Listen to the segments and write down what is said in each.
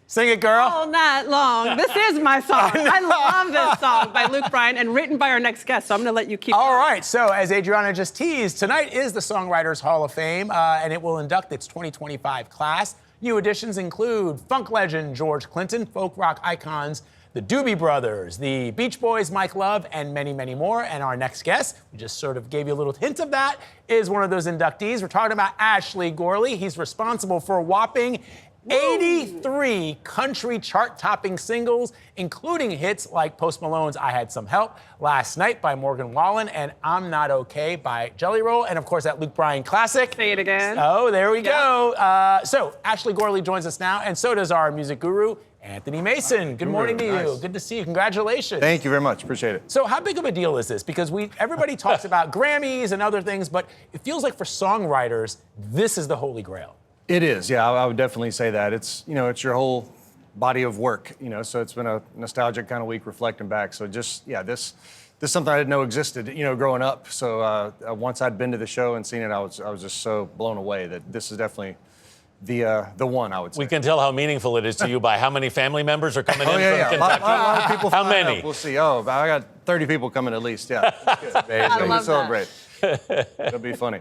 Sing it, girl. All night long. This is my song. I love this song by Luke Bryan and written by our next guest, so I'm going to let you keep All going. right, so as Adriana just teased, tonight is the Songwriters Hall of Fame, and it will induct its 2025 class. New additions include funk legend George Clinton, folk rock icons the Doobie Brothers, the Beach Boys, Mike Love, and many, many more. And our next guest, we just sort of gave you a little hint of that, is one of those inductees. We're talking about Ashley Gorley. He's responsible for a whopping 83 country chart-topping singles, including hits like Post Malone's I Had Some Help, Last Night by Morgan Wallen, and I'm Not Okay by Jelly Roll, and of course that Luke Bryan classic. Say it again. Oh, there we go. So Ashley Gorley joins us now, and so does our music guru, Anthony Mason. Good morning to you. Nice. Good to see you. Congratulations. Thank you very much. Appreciate it. So how big of a deal is this? Because everybody talks about Grammys and other things, but it feels like for songwriters, this is the holy grail. It is, yeah, I would definitely say that. It's, it's your whole body of work, so it's been a nostalgic kind of week reflecting back. So just, this is something I didn't know existed, growing up. So once I'd been to the show and seen it, I was just so blown away that this is definitely the one, I would say. We can tell how meaningful it is to you by how many family members are coming in from Kentucky. A lot of people. How many? We'll see. I got 30 people coming at least. Yeah. I love celebrate. It'll be funny.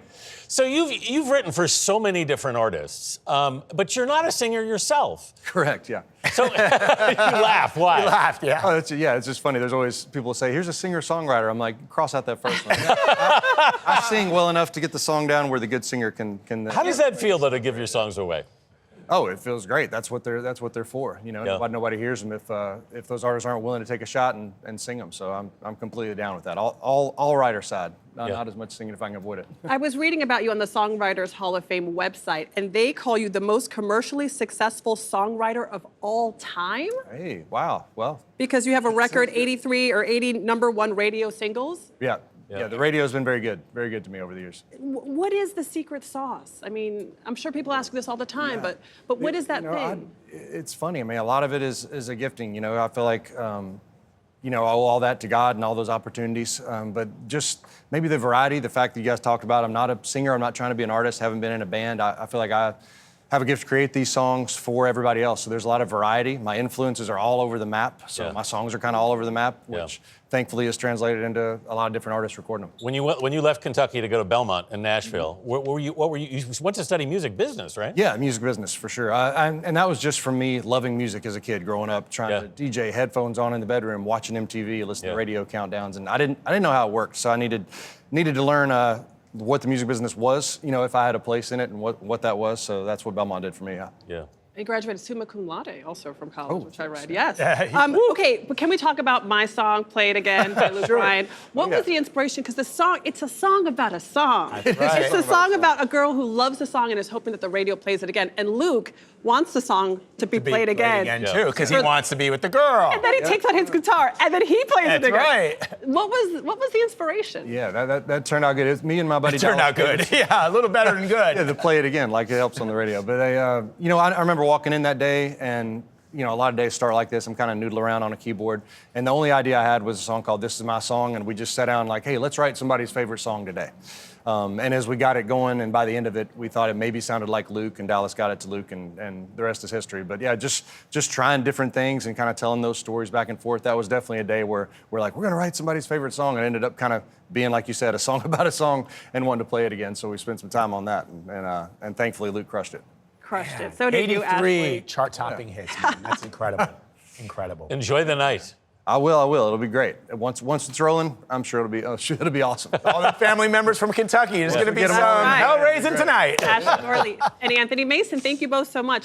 So you've written for so many different artists, but you're not a singer yourself. Correct. Yeah. So you laugh. Why? You laughed, yeah. Oh, it's just funny. There's always people say, "Here's a singer-songwriter." I'm like, cross out that first one. I sing well enough to get the song down where the good singer can. How does that feel, though, to give your songs away? Oh, it feels great. That's what they're for. Nobody hears them if those artists aren't willing to take a shot and sing them. So I'm completely down with that. All writer side. Not as much singing if I can avoid it. I was reading about you on the Songwriters Hall of Fame website, and they call you the most commercially successful songwriter of all time. Hey, wow. Well. Because you have a record 83 or 80 #1 radio singles. Yeah. Yeah, the radio's been very good to me over the years. What is the secret sauce? I mean, I'm sure people ask this all the time, but what is that thing? It's funny. I mean, a lot of it is a gifting. I feel like, I owe all that to God and all those opportunities. But just maybe the variety, the fact that you guys talked about, I'm not a singer, I'm not trying to be an artist, haven't been in a band. I feel like I have a gift to create these songs for everybody else. So there's a lot of variety. My influences are all over the map. So my songs are kind of all over the map, which thankfully is translated into a lot of different artists recording them. When you left Kentucky to go to Belmont in Nashville, what were you? You went to study music business, right? Yeah, music business for sure. And that was just from me loving music as a kid, growing up, trying to DJ, headphones on in the bedroom, watching MTV, listening to radio countdowns, and I didn't know how it worked. So I needed to learn what the music business was, if I had a place in it and what that was. So that's what Belmont did for me. Yeah. You graduated summa cum laude also from college, which I read. Yes. Okay, but can we talk about My Song, Play It Again by Luke Bryan? What was the inspiration? Because it's a song about a song. That's right. It's a song about a girl who loves a song and is hoping that the radio plays it again. And Luke wants the song to be played again. Too, because he wants to be with the girl. And then he takes out his guitar, and then he plays it again. That's right. What was the inspiration? Yeah, that turned out good. It's me and my buddy. It turned out good. Yeah, a little better than good. Yeah, to play it again, like it helps on the radio. But I remember walking in that day, and a lot of days start like this. I'm kind of noodling around on a keyboard, and the only idea I had was a song called "This Is My Song," and we just sat down like, hey, let's write somebody's favorite song today. And as we got it going, and by the end of it, we thought it maybe sounded like Luke, and Dallas got it to Luke, and the rest is history. But yeah, just trying different things and kind of telling those stories back and forth. That was definitely a day where we're like, we're gonna write somebody's favorite song, and it ended up kind of being, like you said, a song about a song, and wanted to play it again. So we spent some time on that, and thankfully Luke crushed it. Crushed it. So did you, 83 Ashley. chart-topping hits, man. That's incredible. Incredible. Enjoy the night. I will. It'll be great. Once it's rolling, I'm sure it'll be awesome. All the family members from Kentucky. There's going to be some hell-raising tonight. Ashley Gorley and Anthony Mason, thank you both so much.